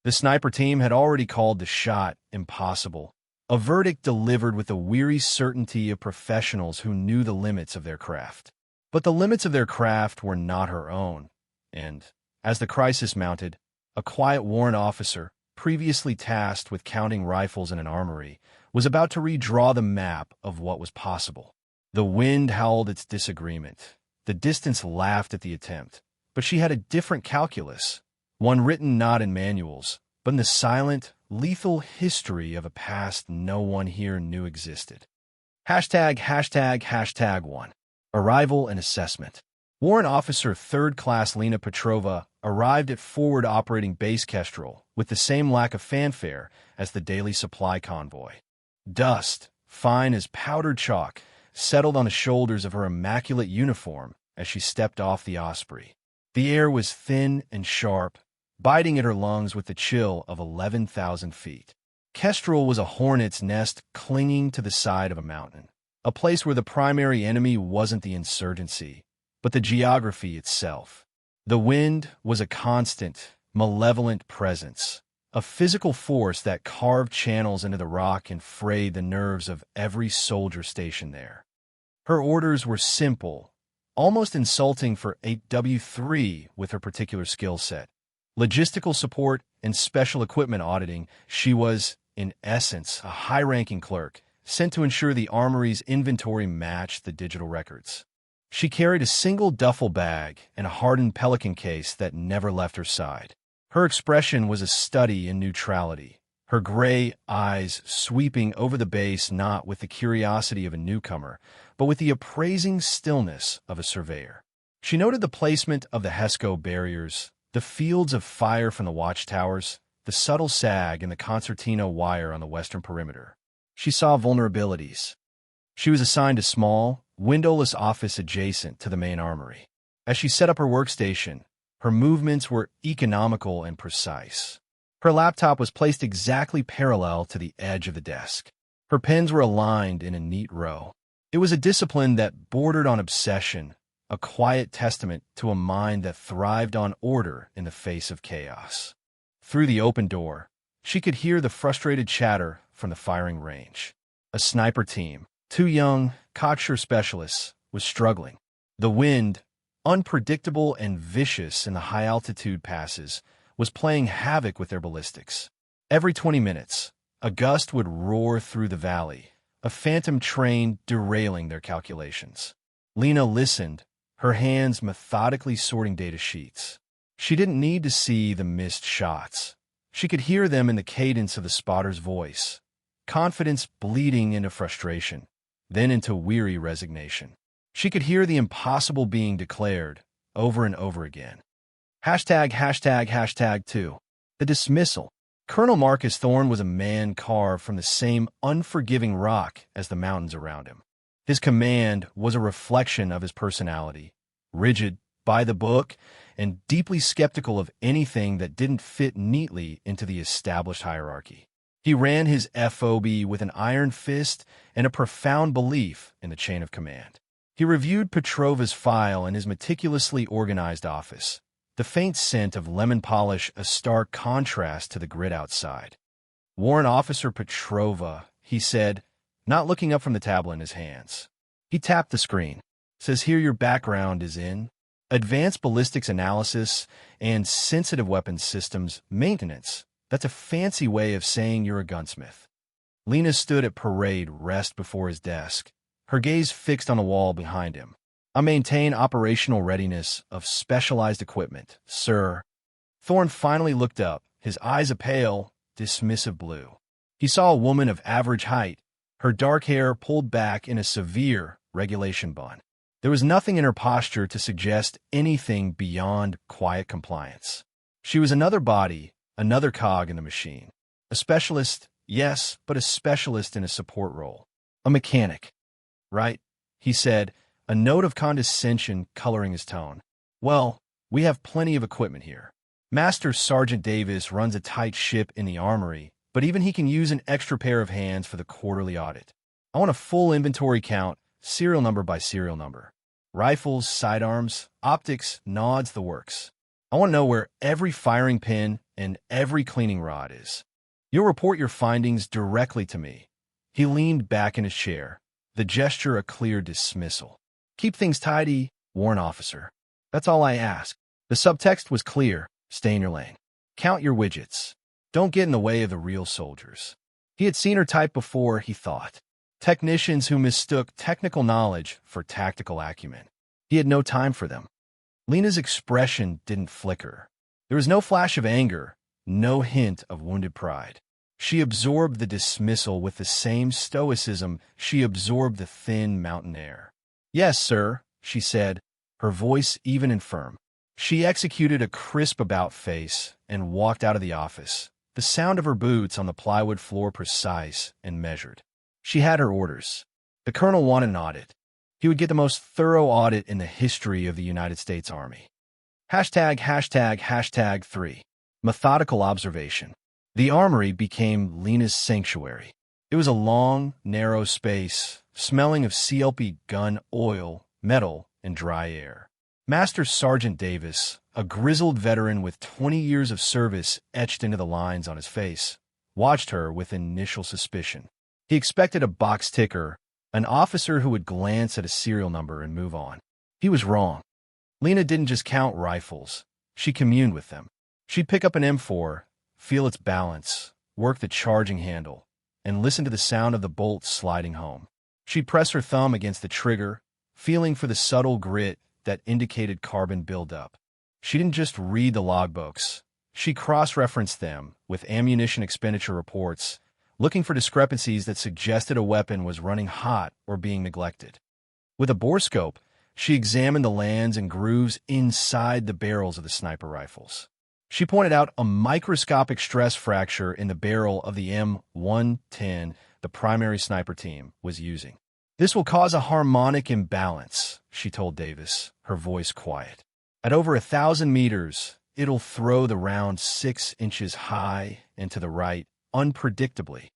The sniper team had already called the shot impossible, a verdict delivered with the weary certainty of professionals who knew the limits of their craft. But the limits of their craft were not her own, and, as the crisis mounted, a quiet warrant officer, previously tasked with counting rifles in an armory, was about to redraw the map of what was possible. The wind howled its disagreement. The distance laughed at the attempt. But she had a different calculus, one written not in manuals, but in the silent, lethal history of a past no one here knew existed. ####1. Arrival and Assessment. Warrant Officer 3rd Class Lena Petrova arrived at Forward Operating Base Kestrel with the same lack of fanfare as the daily supply convoy. Dust, fine as powdered chalk, settled on the shoulders of her immaculate uniform as she stepped off the Osprey. The air was thin and sharp, biting at her lungs with the chill of 11,000 feet. Kestrel was a hornet's nest clinging to the side of a mountain, a place where the primary enemy wasn't the insurgency, but the geography itself. The wind was a constant, malevolent presence, a physical force that carved channels into the rock and frayed the nerves of every soldier stationed there. Her orders were simple, almost insulting for 8W3 with her particular skill set. Logistical support and special equipment auditing, she was, in essence, a high-ranking clerk, sent to ensure the armory's inventory matched the digital records. She carried a single duffel bag and a hardened pelican case that never left her side. Her expression was a study in neutrality, her gray eyes sweeping over the base not with the curiosity of a newcomer, but with the appraising stillness of a surveyor. She noted the placement of the HESCO barriers, the fields of fire from the watchtowers, the subtle sag in the concertina wire on the western perimeter. She saw vulnerabilities. She was assigned a small, windowless office adjacent to the main armory. As she set up her workstation, her movements were economical and precise. Her laptop was placed exactly parallel to the edge of the desk. Her pens were aligned in a neat row. It was a discipline that bordered on obsession, a quiet testament to a mind that thrived on order in the face of chaos. Through the open door, she could hear the frustrated chatter from the firing range. A sniper team, 2 young, cocksure specialists, was struggling. The wind, unpredictable and vicious in the high-altitude passes, was playing havoc with their ballistics. Every 20 minutes, a gust would roar through the valley, a phantom train derailing their calculations. Lena listened, her hands methodically sorting data sheets. She didn't need to see the missed shots. She could hear them in the cadence of the spotter's voice, confidence bleeding into frustration, then into weary resignation. She could hear the impossible being declared over and over again. ####2. The dismissal. Colonel Marcus Thorne was a man carved from the same unforgiving rock as the mountains around him. His command was a reflection of his personality, rigid, by the book, and deeply skeptical of anything that didn't fit neatly into the established hierarchy. He ran his FOB with an iron fist and a profound belief in the chain of command. He reviewed Petrova's file in his meticulously organized office, the faint scent of lemon polish a stark contrast to the grit outside. "Warrant Officer Petrova," he said, not looking up from the tablet in his hands. He tapped the screen. "Says here your background is in advanced ballistics analysis and sensitive weapons systems maintenance. That's a fancy way of saying you're a gunsmith." Lena stood at parade rest before his desk, her gaze fixed on the wall behind him. "I maintain operational readiness of specialized equipment, sir." Thorne finally looked up, his eyes a pale, dismissive blue. He saw a woman of average height, her dark hair pulled back in a severe regulation bun. There was nothing in her posture to suggest anything beyond quiet compliance. She was another body, another cog in the machine. A specialist, yes, but a specialist in a support role. A mechanic. "Right," he said, a note of condescension coloring his tone. "Well, we have plenty of equipment here. Master Sergeant Davis runs a tight ship in the armory, but even he can use an extra pair of hands for the quarterly audit. I want a full inventory count, serial number by serial number. Rifles, sidearms, optics, nods, the works." I want to know where every firing pin and every cleaning rod is. You'll report your findings directly to me." He leaned back in his chair, the gesture a clear dismissal. "Keep things tidy, warrant officer. That's all I ask." The subtext was clear: stay in your lane. Count your widgets. Don't get in the way of the real soldiers. He had seen her type before, he thought. Technicians who mistook technical knowledge for tactical acumen. He had no time for them. Lena's expression didn't flicker. There was no flash of anger, no hint of wounded pride. She absorbed the dismissal with the same stoicism she absorbed the thin mountain air. "Yes, sir," she said, her voice even and firm. She executed a crisp about-face and walked out of the office, the sound of her boots on the plywood floor precise and measured. She had her orders. The colonel wanted an audit. He would get the most thorough audit in the history of the United States Army. ####3. Methodical observation. The armory became Lena's sanctuary. It was a long, narrow space, smelling of CLP gun oil, metal, and dry air. Master Sergeant Davis, a grizzled veteran with 20 years of service etched into the lines on his face, watched her with initial suspicion. He expected a box ticker, an officer who would glance at a serial number and move on. He was wrong. Lena didn't just count rifles. She communed with them. She'd pick up an M4, feel its balance, work the charging handle, and listen to the sound of the bolts sliding home. She'd press her thumb against the trigger, feeling for the subtle grit that indicated carbon buildup. She didn't just read the logbooks. She cross-referenced them with ammunition expenditure reports, looking for discrepancies that suggested a weapon was running hot or being neglected. With a borescope, she examined the lands and grooves inside the barrels of the sniper rifles. She pointed out a microscopic stress fracture in the barrel of the M110 the primary sniper team was using. "This will cause a harmonic imbalance," she told Davis, her voice quiet. "At over 1,000 meters, it'll throw the round 6 inches high and to the right, unpredictably."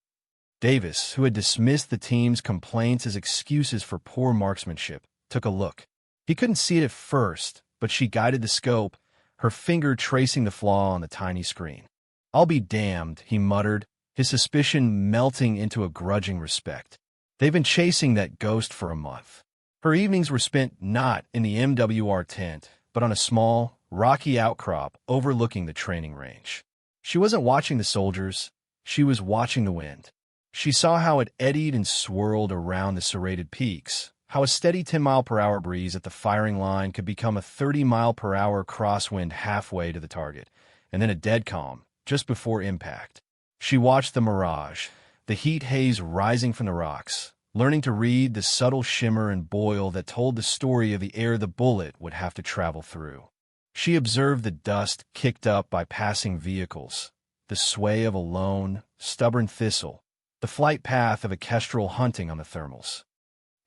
Davis, who had dismissed the team's complaints as excuses for poor marksmanship, took a look. He couldn't see it at first, but she guided the scope, her finger tracing the flaw on the tiny screen. "I'll be damned," he muttered, his suspicion melting into a grudging respect. They've been chasing that ghost for a month. Her evenings were spent not in the MWR tent, but on a small, rocky outcrop overlooking the training range. She wasn't watching the soldiers. She was watching the wind. She saw how it eddied and swirled around the serrated peaks, how a steady 10-mile-per-hour breeze at the firing line could become a 30-mile-per-hour crosswind halfway to the target, and then a dead calm just before impact. She watched the mirage, the heat haze rising from the rocks, learning to read the subtle shimmer and boil that told the story of the air the bullet would have to travel through. She observed the dust kicked up by passing vehicles, the sway of a lone, stubborn thistle, the flight path of a kestrel hunting on the thermals.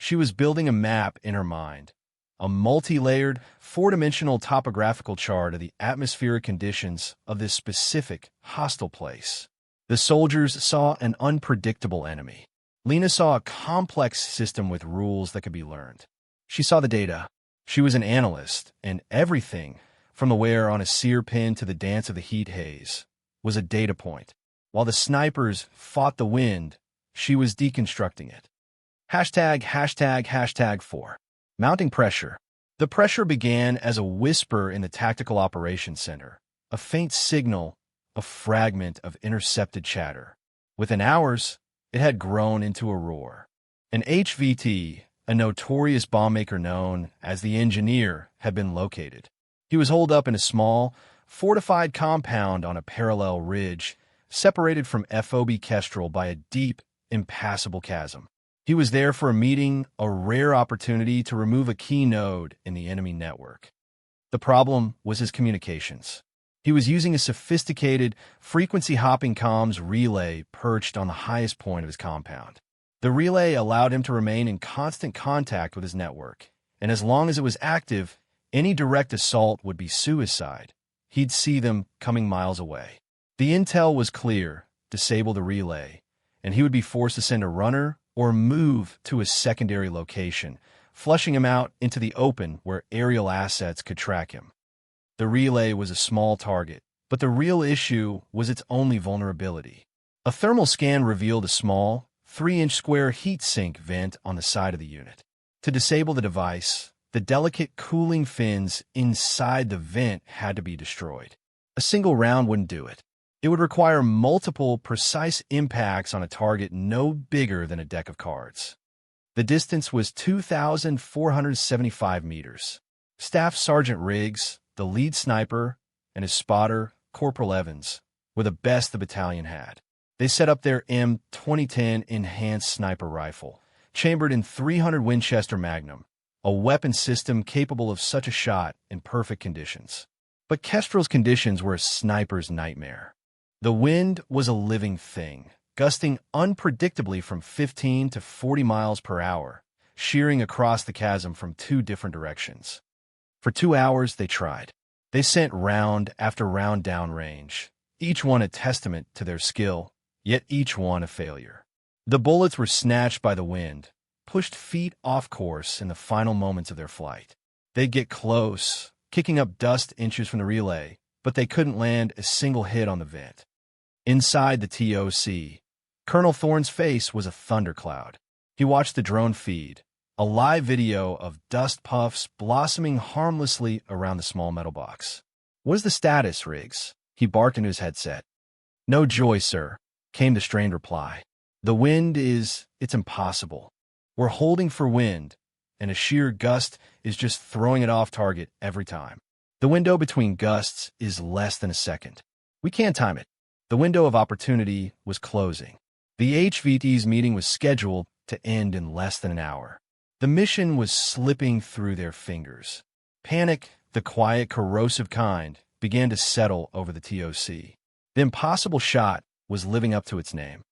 She was building a map in her mind, a multi-layered, four-dimensional topographical chart of the atmospheric conditions of this specific, hostile place. The soldiers saw an unpredictable enemy. Lena saw a complex system with rules that could be learned. She saw the data. She was an analyst, and everything, from the wear on a sear pin to the dance of the heat haze, was a data point. While the snipers fought the wind, she was deconstructing it. ###4. Mounting pressure. The pressure began as a whisper in the Tactical Operations Center, a faint signal, a fragment of intercepted chatter. Within hours, it had grown into a roar. An HVT, a notorious bombmaker known as the Engineer, had been located. He was holed up in a small, fortified compound on a parallel ridge, separated from FOB Kestrel by a deep, impassable chasm. He was there for a meeting, a rare opportunity to remove a key node in the enemy network. The problem was his communications. He was using a sophisticated, frequency-hopping comms relay perched on the highest point of his compound. The relay allowed him to remain in constant contact with his network, and as long as it was active, any direct assault would be suicide. He'd see them coming miles away. The intel was clear: disable the relay, and he would be forced to send a runner or move to a secondary location, flushing him out into the open where aerial assets could track him. The relay was a small target, but the real issue was its only vulnerability. A thermal scan revealed a small, 3-inch square heat sink vent on the side of the unit. To disable the device, the delicate cooling fins inside the vent had to be destroyed. A single round wouldn't do it. It would require multiple, precise impacts on a target no bigger than a deck of cards. The distance was 2,475 meters. Staff Sergeant Riggs, the lead sniper, and his spotter, Corporal Evans, were the best the battalion had. They set up their M2010 enhanced sniper rifle, chambered in .300 Winchester Magnum, a weapon system capable of such a shot in perfect conditions. But Kestrel's conditions were a sniper's nightmare. The wind was a living thing, gusting unpredictably from 15 to 40 miles per hour, shearing across the chasm from 2 different directions. For 2 hours they tried. They sent round after round downrange, each one a testament to their skill, yet each one a failure. The bullets were snatched by the wind, pushed feet off course in the final moments of their flight. They'd get close, kicking up dust inches from the relay, but they couldn't land a single hit on the vent. Inside the TOC, Colonel Thorne's face was a thundercloud. He watched the drone feed, a live video of dust puffs blossoming harmlessly around the small metal box. "What is the status, Riggs?" He barked into his headset. "No joy, sir," came the strained reply. "The wind it's impossible. We're holding for wind, and a sheer gust is just throwing it off target every time. The window between gusts is less than a second. We can't time it." The window of opportunity was closing. The HVT's meeting was scheduled to end in less than an hour. The mission was slipping through their fingers. Panic, the quiet, corrosive kind, began to settle over the TOC. The impossible shot was living up to its name.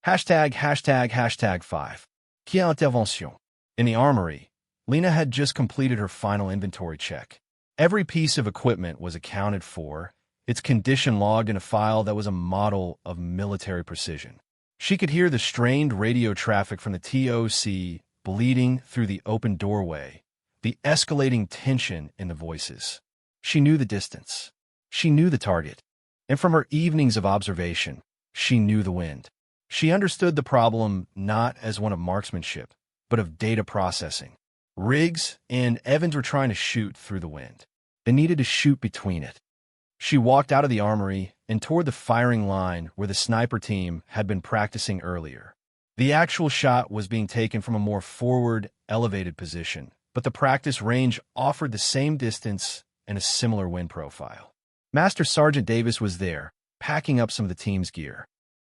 #5. Qui intervention? In the armory, Lena had just completed her final inventory check. Every piece of equipment was accounted for, its condition logged in a file that was a model of military precision. She could hear the strained radio traffic from the TOC bleeding through the open doorway, the escalating tension in the voices. She knew the distance. She knew the target. And from her evenings of observation, she knew the wind. She understood the problem not as one of marksmanship, but of data processing. Riggs and Evans were trying to shoot through the wind. They needed to shoot between it. She walked out of the armory and toward the firing line where the sniper team had been practicing earlier. The actual shot was being taken from a more forward, elevated position, but the practice range offered the same distance and a similar wind profile. Master Sergeant Davis was there, packing up some of the team's gear.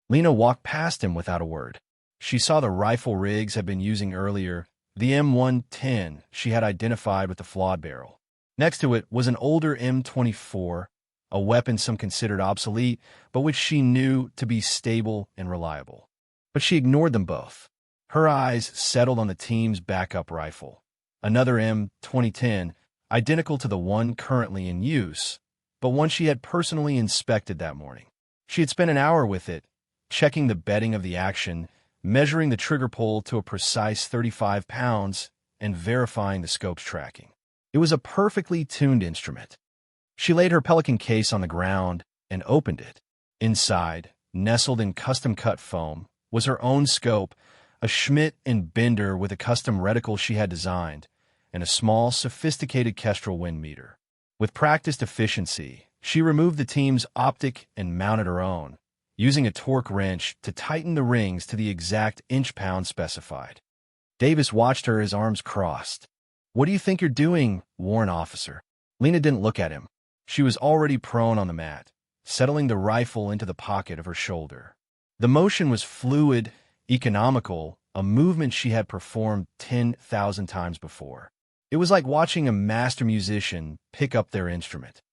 Lena walked past him without a word. She saw the rifle Riggs had been using earlier, the M110 she had identified with the flawed barrel. Next to it was an older M24, a weapon some considered obsolete, but which she knew to be stable and reliable. But she ignored them both. Her eyes settled on the team's backup rifle, another M2010, identical to the one currently in use, but one she had personally inspected that morning. She had spent an hour with it, checking the bedding of the action, measuring the trigger pull to a precise 35 pounds, and verifying the scope's tracking. It was a perfectly tuned instrument. She laid her Pelican case on the ground and opened it. Inside, nestled in custom-cut foam, was her own scope, a Schmidt and Bender with a custom reticle she had designed, and a small, sophisticated Kestrel wind meter. With practiced efficiency, she removed the team's optic and mounted her own, using a torque wrench to tighten the rings to the exact inch-pound specified. Davis watched her, his arms crossed. "What do you think you're doing, warrant officer?" Lena didn't look at him. She was already prone on the mat, settling the rifle into the pocket of her shoulder. The motion was fluid, economical, a movement she had performed 10,000 times before. It was like watching a master musician pick up their instrument.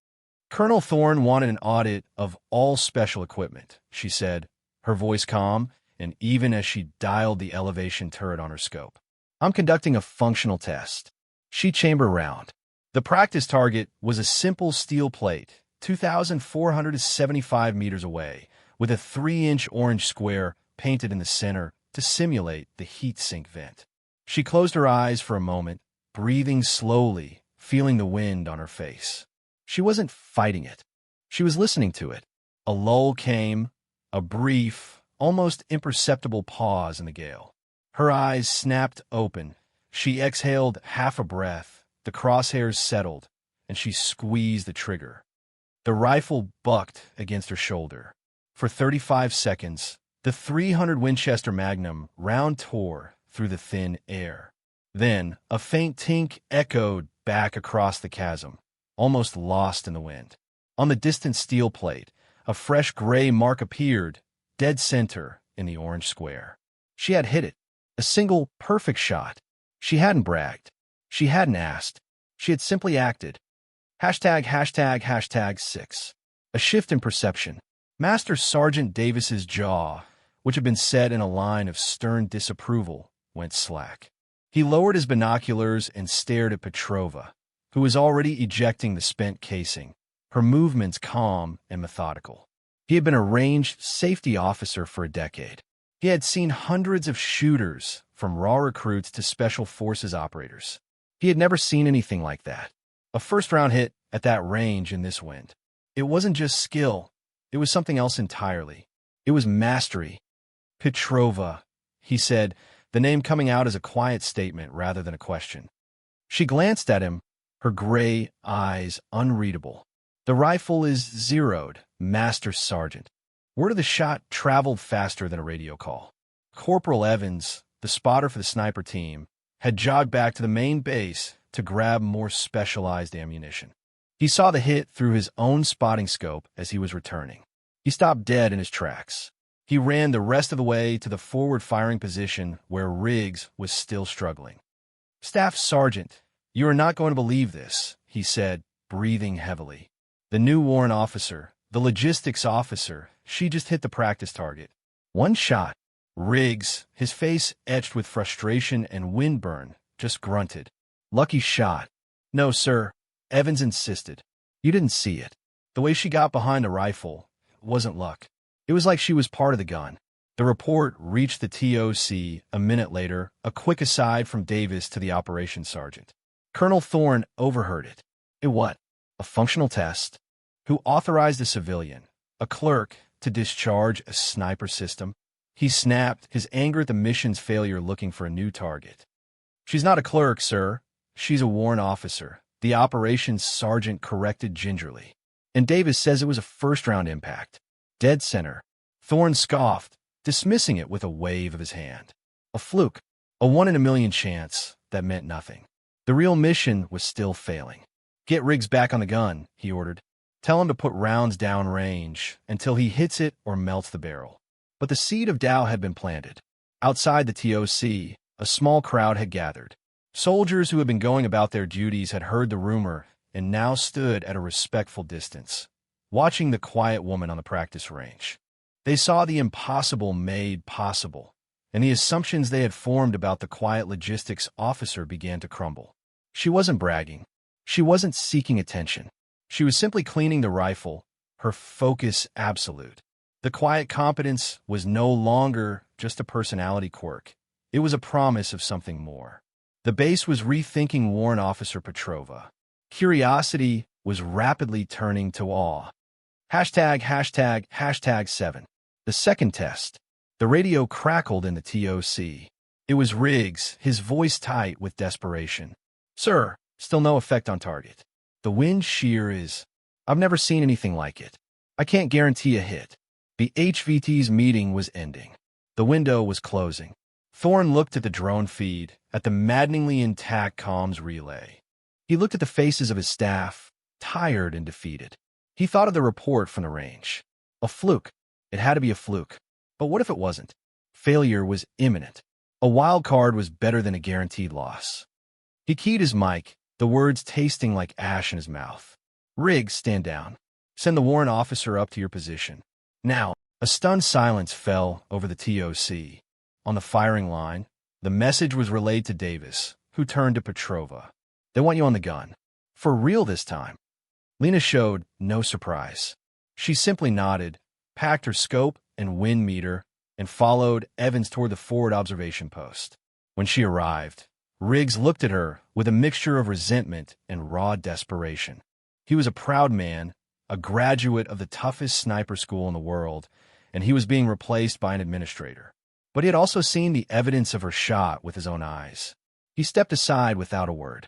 "Colonel Thorne wanted an audit of all special equipment," she said, her voice calm, and even as she dialed the elevation turret on her scope. "I'm conducting a functional test." She chambered round. The practice target was a simple steel plate, 2,475 meters away, with a 3-inch orange square painted in the center to simulate the heat sink vent. She closed her eyes for a moment, breathing slowly, feeling the wind on her face. She wasn't fighting it. She was listening to it. A lull came, a brief, almost imperceptible pause in the gale. Her eyes snapped open. She exhaled half a breath. The crosshairs settled, and she squeezed the trigger. The rifle bucked against her shoulder. For 35 seconds, the .300 Winchester Magnum round tore through the thin air. Then, a faint tink echoed back across the chasm, almost lost in the wind. On the distant steel plate, a fresh gray mark appeared, dead center in the orange square. She had hit it. A single, perfect shot. She hadn't bragged. She hadn't asked. She had simply acted. #6. A shift in perception. Master Sergeant Davis's jaw, which had been set in a line of stern disapproval, went slack. He lowered his binoculars and stared at Petrova, who was already ejecting the spent casing, her movements calm and methodical. He had been a ranged safety officer for a decade. He had seen hundreds of shooters, from raw recruits to special forces operators. He had never seen anything like that. A first-round hit at that range in this wind. It wasn't just skill. It was something else entirely. It was mastery. Petrova, he said, the name coming out as a quiet statement rather than a question. She glanced at him, her gray eyes unreadable. The rifle is zeroed, Master Sergeant. Word of the shot traveled faster than a radio call. Corporal Evans, the spotter for the sniper team, had jogged back to the main base to grab more specialized ammunition. He saw the hit through his own spotting scope as he was returning. He stopped dead in his tracks. He ran the rest of the way to the forward firing position where Riggs was still struggling. "Staff Sergeant, you are not going to believe this," he said, breathing heavily. The new warrant officer, the logistics officer, she just hit the practice target. One shot. Riggs, his face etched with frustration and windburn, just grunted. "Lucky shot." "No, sir," Evans insisted. "You didn't see it. The way she got behind the rifle wasn't luck. It was like she was part of the gun." The report reached the TOC a minute later, a quick aside from Davis to the operations sergeant. Colonel Thorne overheard it. "It what? A functional test? Who authorized a civilian, a clerk, to discharge a sniper system?" He snapped, his anger at the mission's failure looking for a new target. "She's not a clerk, sir. She's a warrant officer," the operations sergeant corrected gingerly. "And Davis says it was a first-round impact. Dead center." Thorne scoffed, dismissing it with a wave of his hand. A fluke, a 1 in a million chance that meant nothing. The real mission was still failing. "Get Riggs back on the gun," he ordered. "Tell him to put rounds down range until he hits it or melts the barrel." But the seed of doubt had been planted. Outside the TOC, a small crowd had gathered. Soldiers who had been going about their duties had heard the rumor and now stood at a respectful distance, watching the quiet woman on the practice range. They saw the impossible made possible, and the assumptions they had formed about the quiet logistics officer began to crumble. She wasn't bragging. She wasn't seeking attention. She was simply cleaning the rifle, her focus absolute. The quiet competence was no longer just a personality quirk. It was a promise of something more. The base was rethinking Warrant Officer Petrova. Curiosity was rapidly turning to awe. #7. The second test. The radio crackled in the TOC. It was Riggs, his voice tight with desperation. "Sir, still no effect on target. The wind shear is... I've never seen anything like it. I can't guarantee a hit." The HVT's meeting was ending. The window was closing. Thorne looked at the drone feed, at the maddeningly intact comms relay. He looked at the faces of his staff, tired and defeated. He thought of the report from the range. A fluke. It had to be a fluke. But what if it wasn't? Failure was imminent. A wild card was better than a guaranteed loss. He keyed his mic, the words tasting like ash in his mouth. "Riggs, stand down. Send the warrant officer up to your position. Now." A stunned silence fell over the TOC. On the firing line, the message was relayed to Davis, who turned to Petrova. "They want you on the gun. For real this time." Lena showed no surprise. She simply nodded, packed her scope and wind meter, and followed Evans toward the forward observation post. When she arrived, Riggs looked at her with a mixture of resentment and raw desperation. He was a proud man, a graduate of the toughest sniper school in the world, and he was being replaced by an administrator. But he had also seen the evidence of her shot with his own eyes. He stepped aside without a word.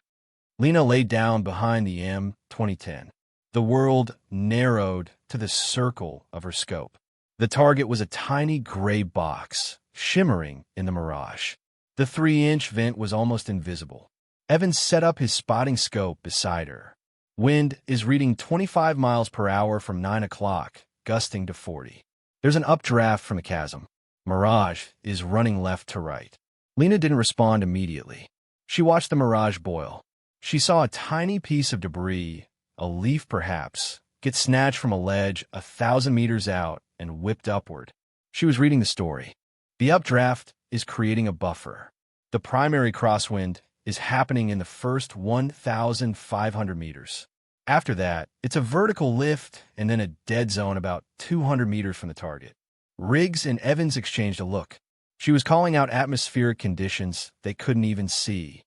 Lena lay down behind the M2010. The world narrowed to the circle of her scope. The target was a tiny gray box, shimmering in the mirage. The 3-inch vent was almost invisible. Evans set up his spotting scope beside her. Wind is reading 25 miles per hour from 9 o'clock, gusting to 40. There's an updraft from the chasm. Mirage is running left to right. Lena didn't respond immediately. She watched the mirage boil. She saw a tiny piece of debris, a leaf perhaps, get snatched from a ledge 1,000 meters out and whipped upward. She was reading the story. The updraft is creating a buffer. The primary crosswind is happening in the first 1,500 meters. After that, it's a vertical lift and then a dead zone about 200 meters from the target. Riggs and Evans exchanged a look. She was calling out atmospheric conditions they couldn't even see.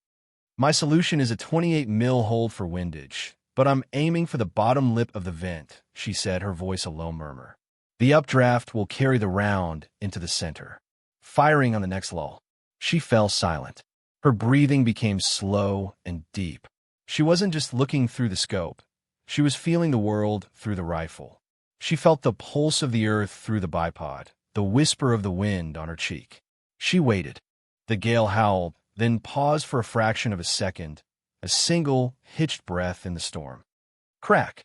My solution is a 28 mil hold for windage, but I'm aiming for the bottom lip of the vent, she said, her voice a low murmur. The updraft will carry the round into the center. Firing on the next lull. She fell silent. Her breathing became slow and deep. She wasn't just looking through the scope. She was feeling the world through the rifle. She felt the pulse of the earth through the bipod, the whisper of the wind on her cheek. She waited. The gale howled, then paused for a fraction of a second, a single, hitched breath in the storm. Crack!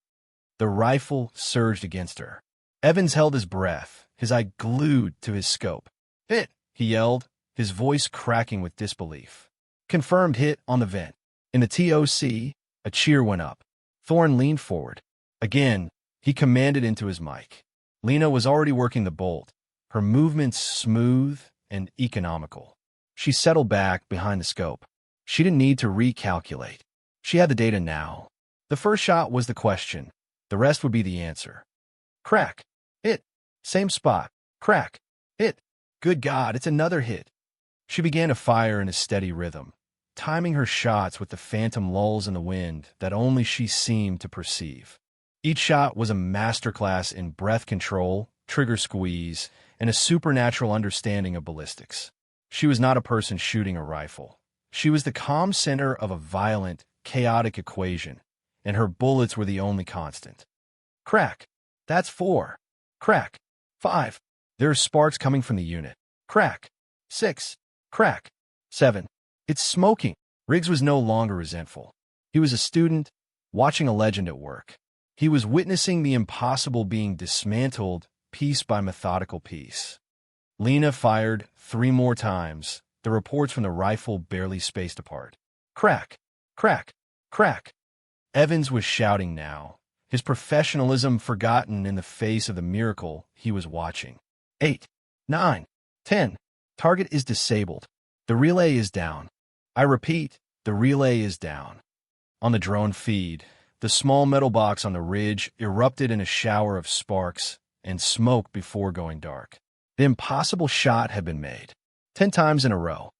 The rifle surged against her. Evans held his breath, his eye glued to his scope. Hit! He yelled, his voice cracking with disbelief. Confirmed hit on the vent. In the TOC, a cheer went up. Thorne leaned forward. Again, he commanded into his mic. Lena was already working the bolt, her movements smooth and economical. She settled back behind the scope. She didn't need to recalculate. She had the data now. The first shot was the question. The rest would be the answer. Crack. Hit. Same spot. Crack. Hit. Good God, it's another hit. She began to fire in a steady rhythm, timing her shots with the phantom lulls in the wind that only she seemed to perceive. Each shot was a masterclass in breath control, trigger squeeze, and a supernatural understanding of ballistics. She was not a person shooting a rifle. She was the calm center of a violent, chaotic equation, and her bullets were the only constant. Crack. That's 4. Crack. 5. There are sparks coming from the unit. Crack. 6. Crack. 7. It's smoking. Riggs was no longer resentful. He was a student, watching a legend at work. He was witnessing the impossible being dismantled piece by methodical piece. Lena fired 3 more times, the reports from the rifle barely spaced apart. Crack. Crack. Crack. Evans was shouting now, his professionalism forgotten in the face of the miracle he was watching. 8. 9. 10. Target is disabled. The relay is down. I repeat, the relay is down. On the drone feed, the small metal box on the ridge erupted in a shower of sparks and smoke before going dark. The impossible shot had been made. 10 times in a row.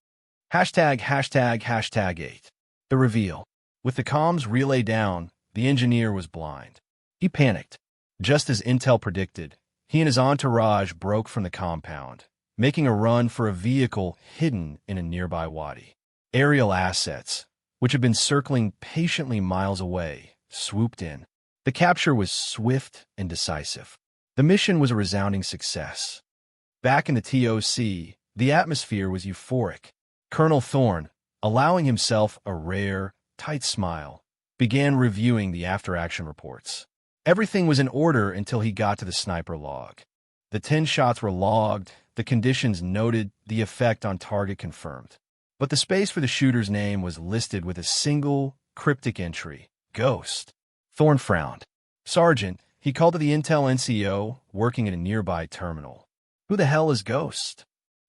Hashtag, hashtag, hashtag 8. The reveal. With the comms relay down, the engineer was blind. He panicked. Just as Intel predicted, he and his entourage broke from the compound, making a run for a vehicle hidden in a nearby wadi. Aerial assets, which had been circling patiently miles away, swooped in. The capture was swift and decisive. The mission was a resounding success. Back in the TOC, the atmosphere was euphoric. Colonel Thorne, allowing himself a rare, tight smile, began reviewing the after-action reports. Everything was in order until he got to the sniper log. The 10 shots were logged, the conditions noted, the effect on target confirmed. But the space for the shooter's name was listed with a single, cryptic entry, Ghost. Thorne frowned. Sergeant, he called to the Intel NCO, working at a nearby terminal. Who the hell is Ghost?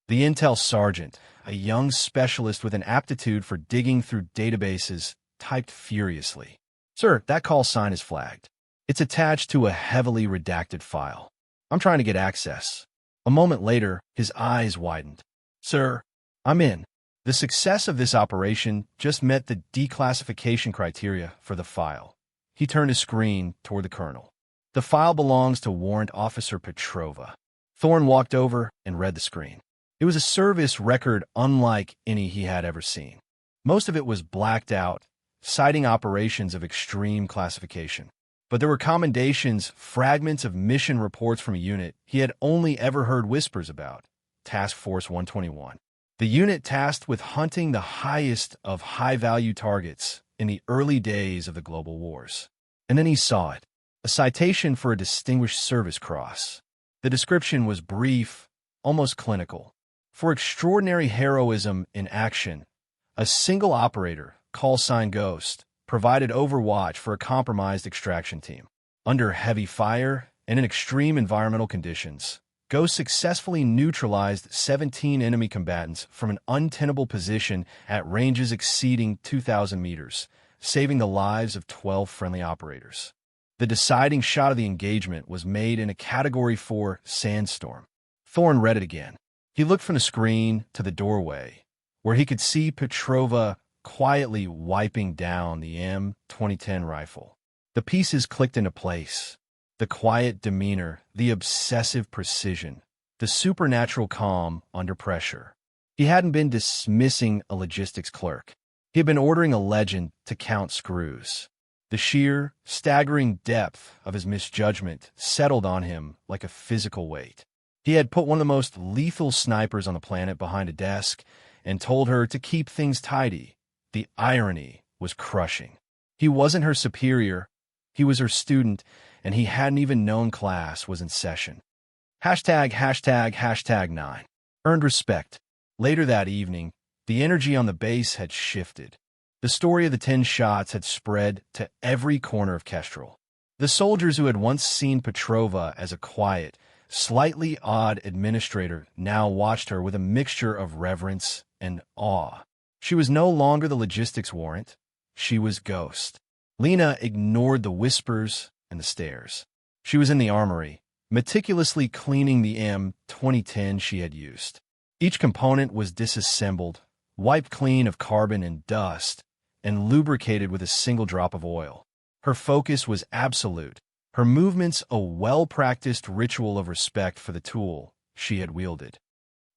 The Intel sergeant, a young specialist with an aptitude for digging through databases, typed furiously. Sir, that call sign is flagged. It's attached to a heavily redacted file. I'm trying to get access. A moment later, his eyes widened. Sir, I'm in. The success of this operation just met the declassification criteria for the file. He turned his screen toward the colonel. "The file belongs to Warrant Officer Petrova." Thorne walked over and read the screen. It was a service record unlike any he had ever seen. Most of it was blacked out, citing operations of extreme classification. But there were commendations, fragments of mission reports from a unit he had only ever heard whispers about, Task Force 121. The unit tasked with hunting the highest of high-value targets in the early days of the global wars. And then he saw it, a citation for a Distinguished Service Cross. The description was brief, almost clinical. For extraordinary heroism in action, a single operator, call sign Ghost, provided overwatch for a compromised extraction team. Under heavy fire and in extreme environmental conditions, Ghost successfully neutralized 17 enemy combatants from an untenable position at ranges exceeding 2,000 meters, saving the lives of 12 friendly operators. The deciding shot of the engagement was made in a Category 4 sandstorm. Thorne read it again. He looked from the screen to the doorway, where he could see Petrova quietly wiping down the M2010 rifle. The pieces clicked into place. The quiet demeanor, the obsessive precision, the supernatural calm under pressure. He hadn't been dismissing a logistics clerk. He had been ordering a legend to count screws. The sheer, staggering depth of his misjudgment settled on him like a physical weight. He had put one of the most lethal snipers on the planet behind a desk and told her to keep things tidy. The irony was crushing. He wasn't her superior. He was her student, and he hadn't even known class was in session. ####9. Earned respect. Later that evening, the energy on the base had shifted. The story of the 10 shots had spread to every corner of Kestrel. The soldiers who had once seen Petrova as a quiet, slightly odd administrator now watched her with a mixture of reverence and awe. She was no longer the logistics warrant. She was Ghost. Lena ignored the whispers and the stares. She was in the armory, meticulously cleaning the M2010 she had used. Each component was disassembled, wiped clean of carbon and dust, and lubricated with a single drop of oil. Her focus was absolute, her movements a well-practiced ritual of respect for the tool she had wielded.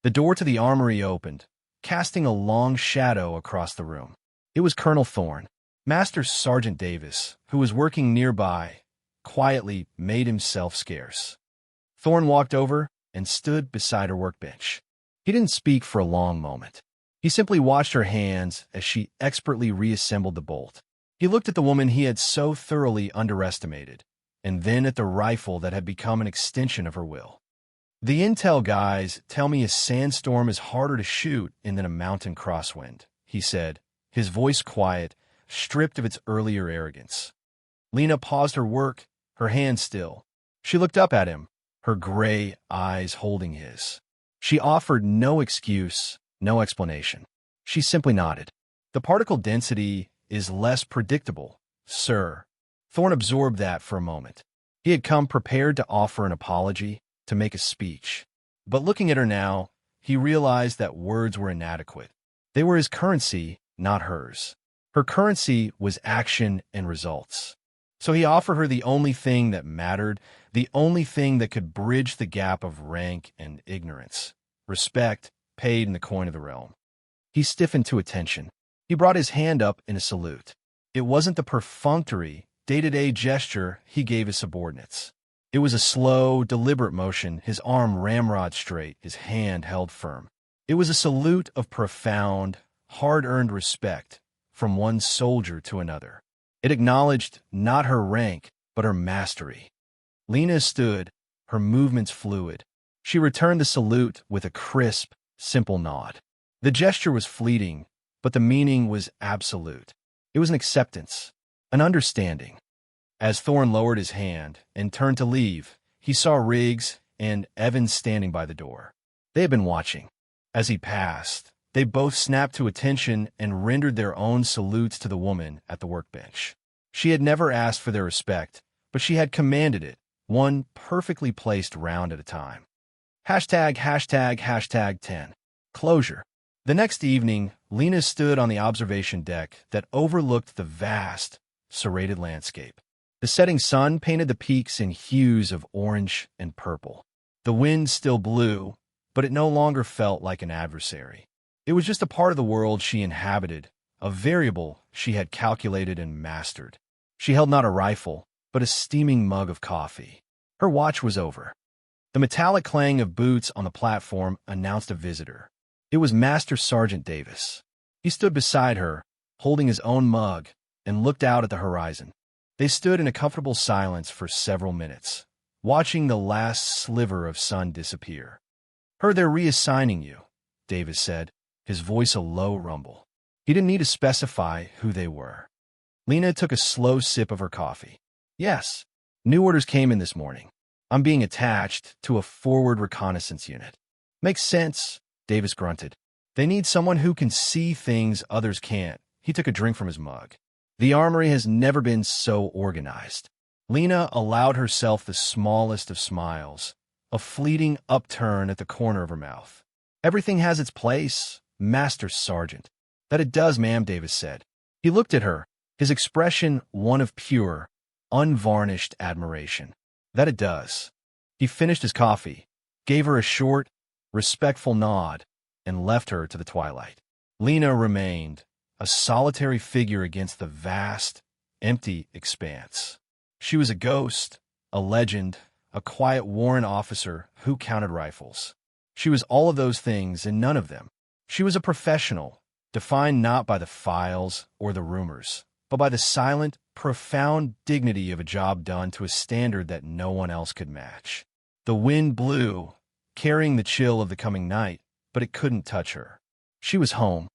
The door to the armory opened, casting a long shadow across the room. It was Colonel Thorne. Master Sergeant Davis, who was working nearby, quietly made himself scarce. Thorne walked over and stood beside her workbench. He didn't speak for a long moment. He simply watched her hands as she expertly reassembled the bolt. He looked at the woman he had so thoroughly underestimated, and then at the rifle that had become an extension of her will. "The intel guys tell me a sandstorm is harder to shoot in than a mountain crosswind," he said, his voice quiet, stripped of its earlier arrogance. Lena paused her work, her hand still. She looked up at him, her gray eyes holding his. She offered no excuse, no explanation. She simply nodded. "The particle density is less predictable, sir." Thorne absorbed that for a moment. He had come prepared to offer an apology, to make a speech. But looking at her now, he realized that words were inadequate. They were his currency, not hers. Her currency was action and results. So he offered her the only thing that mattered, the only thing that could bridge the gap of rank and ignorance. Respect, paid in the coin of the realm. He stiffened to attention. He brought his hand up in a salute. It wasn't the perfunctory, day-to-day gesture he gave his subordinates. It was a slow, deliberate motion, his arm ramrod straight, his hand held firm. It was a salute of profound, hard-earned respect from one soldier to another. It acknowledged not her rank, but her mastery. Lena stood, her movements fluid. She returned the salute with a crisp, simple nod. The gesture was fleeting, but the meaning was absolute. It was an acceptance, an understanding. As Thorne lowered his hand and turned to leave, he saw Riggs and Evans standing by the door. They had been watching. As he passed, they both snapped to attention and rendered their own salutes to the woman at the workbench. She had never asked for their respect, but she had commanded it, one perfectly placed round at a time. ####10. Closure. The next evening, Lena stood on the observation deck that overlooked the vast, serrated landscape. The setting sun painted the peaks in hues of orange and purple. The wind still blew, but it no longer felt like an adversary. It was just a part of the world she inhabited, a variable she had calculated and mastered. She held not a rifle, but a steaming mug of coffee. Her watch was over. The metallic clang of boots on the platform announced a visitor. It was Master Sergeant Davis. He stood beside her, holding his own mug, and looked out at the horizon. They stood in a comfortable silence for several minutes, watching the last sliver of sun disappear. "Heard they're reassigning you," Davis said, his voice a low rumble. He didn't need to specify who they were. Lena took a slow sip of her coffee. "Yes, new orders came in this morning. I'm being attached to a forward reconnaissance unit." "Makes sense," Davis grunted. "They need someone who can see things others can't." He took a drink from his mug. "The armory has never been so organized." Lena allowed herself the smallest of smiles, a fleeting upturn at the corner of her mouth. "Everything has its place, Master Sergeant." "That it does, ma'am," Davis said. He looked at her, his expression one of pure, unvarnished admiration. "That it does." He finished his coffee, gave her a short, respectful nod, and left her to the twilight. Lena remained, a solitary figure against the vast, empty expanse. She was a ghost, a legend, a quiet warrant officer who counted rifles. She was all of those things and none of them. She was a professional, defined not by the files or the rumors, but by the silent, profound dignity of a job done to a standard that no one else could match. The wind blew, carrying the chill of the coming night, but it couldn't touch her. She was home.